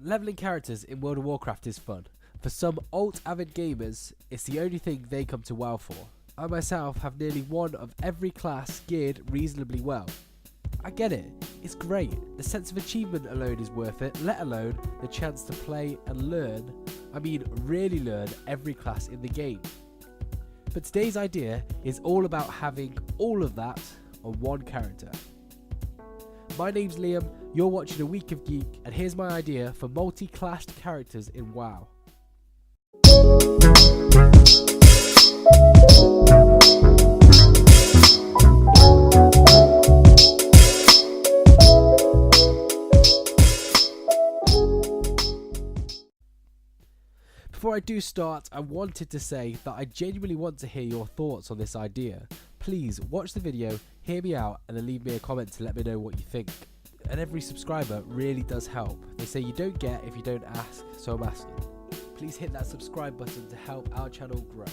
Leveling characters in World of Warcraft is fun. For some alt-avid gamers, it's the only thing they come to WoW for. I myself have nearly one of every class geared reasonably well. I get it, it's great, the sense of achievement alone is worth it, let alone the chance to play and learn, really learn every class in the game. But today's idea is all about having all of that on one character. My name's Liam, you're watching A Week of Geek, and here's my idea for multi-classed characters in WoW. Before I do start, I wanted to say that I genuinely want to hear your thoughts on this idea. Please watch the video, hear me out, and then leave me a comment to let me know what you think. And every subscriber really does help. They say you don't get if you don't ask, so I'm asking. Please hit that subscribe button to help our channel grow.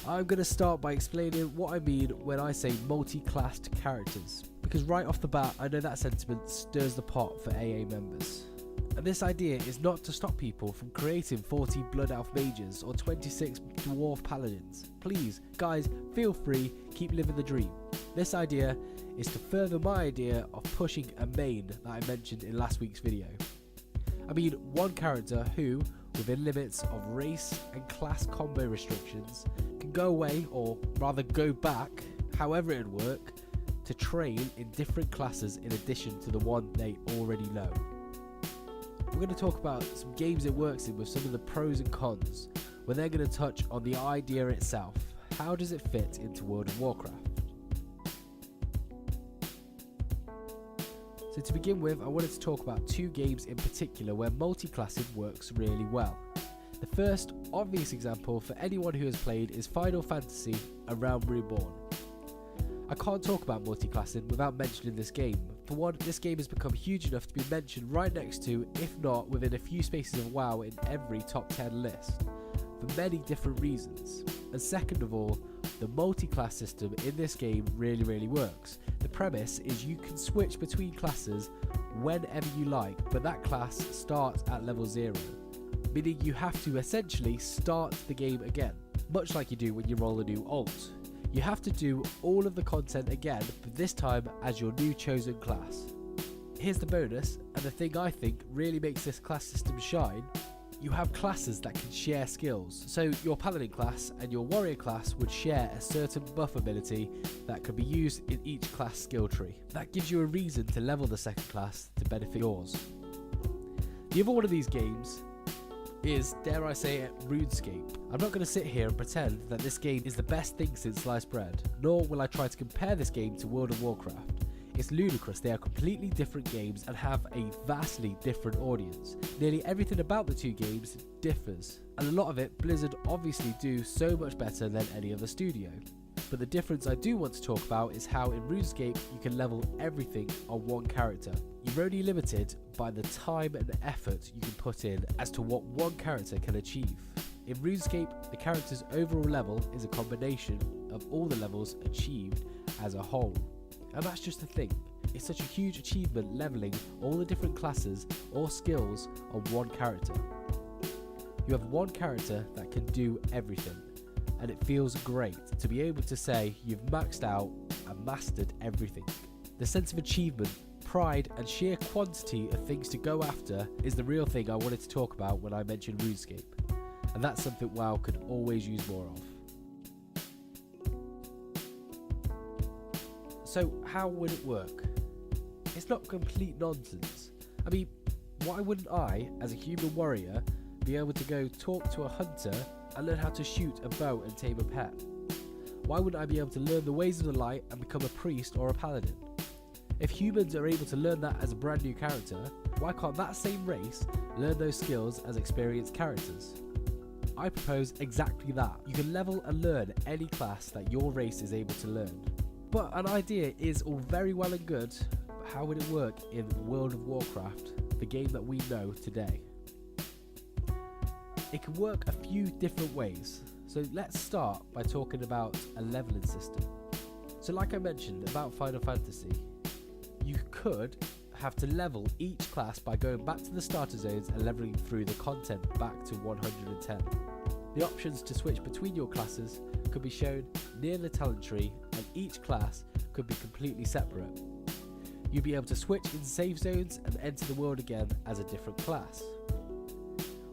I'm going to start by explaining what I mean when I say multi-classed characters, because right off the bat I know that sentiment stirs the pot for AA members. And this idea is not to stop people from creating 40 Blood Elf Mages or 26 Dwarf Paladins. Please, guys, feel free, keep living the dream. This idea is to further my idea of pushing a main that I mentioned in last week's video. One character who, within limits of race and class combo restrictions, can go away, or rather go back, however it would work, to train in different classes in addition to the one they already know. We're going to talk about some games it works in with some of the pros and cons. We're then going to touch on the idea itself. How does it fit into World of Warcraft? So to begin with, I wanted to talk about two games in particular where multi-classing works really well. The first obvious example for anyone who has played is Final Fantasy: A Realm Reborn. I can't talk about multi-classing without mentioning this game. For one, this game has become huge enough to be mentioned right next to, if not within a few spaces of WoW in every top 10 list, for many different reasons. And second of all, the multi-class system in this game really works. The premise is you can switch between classes whenever you like, but that class starts at level 0, meaning you have to essentially start the game again, much like you do when you roll a new alt. You have to do all of the content again, but this time as your new chosen class. Here's the bonus, and the thing I think really makes this class system shine. You have classes that can share skills, so your Paladin class and your Warrior class would share a certain buff ability that can be used in each class skill tree. That gives you a reason to level the second class to benefit yours. The other one of these games is, dare I say it, RuneScape. I'm not going to sit here and pretend that this game is the best thing since sliced bread, nor will I try to compare this game to World of Warcraft. It's ludicrous, they are completely different games and have a vastly different audience. Nearly everything about the two games differs, and a lot of it Blizzard obviously do so much better than any other studio. But the difference I do want to talk about is how in RuneScape you can level everything on one character. You're only limited by the time and effort you can put in as to what one character can achieve. In RuneScape, the character's overall level is a combination of all the levels achieved as a whole. And that's just the thing, it's such a huge achievement leveling all the different classes or skills on one character. You have one character that can do everything, and it feels great to be able to say you've maxed out and mastered everything. The sense of achievement, pride and sheer quantity of things to go after is the real thing I wanted to talk about when I mentioned RuneScape, and that's something WoW could always use more of. So how would it work? It's not complete nonsense. Why wouldn't I, as a human warrior, be able to go talk to a hunter and learn how to shoot a bow and tame a pet? Why wouldn't I be able to learn the ways of the light and become a priest or a paladin? If humans are able to learn that as a brand new character, why can't that same race learn those skills as experienced characters? I propose exactly that. You can level and learn any class that your race is able to learn. But an idea is all very well and good, but how would it work in World of Warcraft, the game that we know today? It can work a few different ways, so let's start by talking about a leveling system. So like I mentioned about Final Fantasy, you could have to level each class by going back to the starter zones and leveling through the content back to 110. The options to switch between your classes could be shown near the talent tree, and each class could be completely separate. You'll be able to switch in save zones and enter the world again as a different class.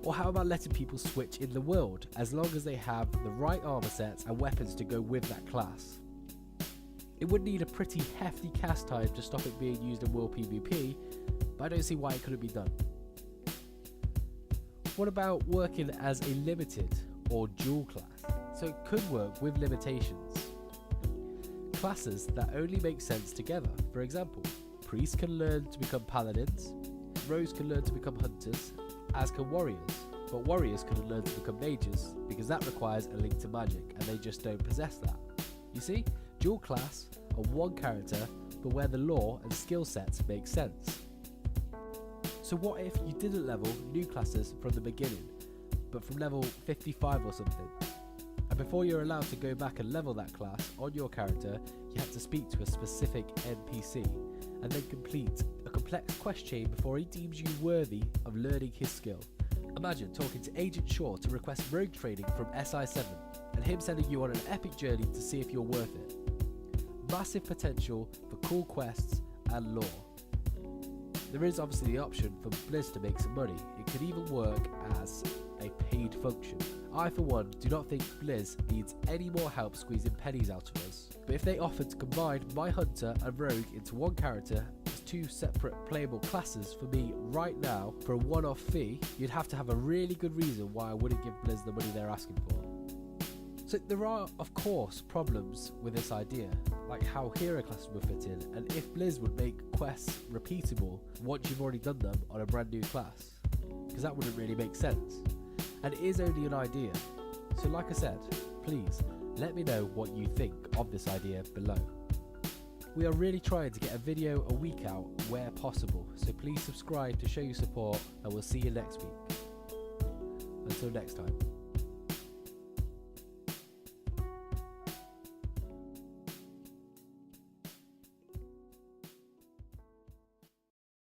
Or how about letting people switch in the world as long as they have the right armor sets and weapons to go with that class? It would need a pretty hefty cast time to stop it being used in World PvP, but I don't see why it couldn't be done. What about working as a limited or dual class? So it could work with limitations. Classes that only make sense together. For example, priests can learn to become paladins, rogues can learn to become hunters, as can warriors, but warriors couldn't learn to become mages because that requires a link to magic and they just don't possess that. You see, dual class are one character but where the lore and skill sets make sense. So what if you didn't level new classes from the beginning, but from level 55 or something? And before you're allowed to go back and level that class on your character, you have to speak to a specific NPC and then complete a complex quest chain before he deems you worthy of learning his skill. Imagine talking to Agent Shaw to request rogue training from SI7 and him sending you on an epic journey to see if you're worth it. Massive potential for cool quests and lore. There is obviously the option for Blizz to make some money. It could even work as a paid function. I for one do not think Blizz needs any more help squeezing pennies out of us, but if they offered to combine my hunter and rogue into one character as two separate playable classes for me right now for a one-off fee, you'd have to have a really good reason why I wouldn't give Blizz the money they're asking for. So there are of course problems with this idea, like how hero classes would fit in and if Blizz would make quests repeatable once you've already done them on a brand new class, because that wouldn't really make sense. And it is only an idea, so like I said, please let me know what you think of this idea below. We are really trying to get a video a week out where possible, so please subscribe to show your support and we'll see you next week. Until next time.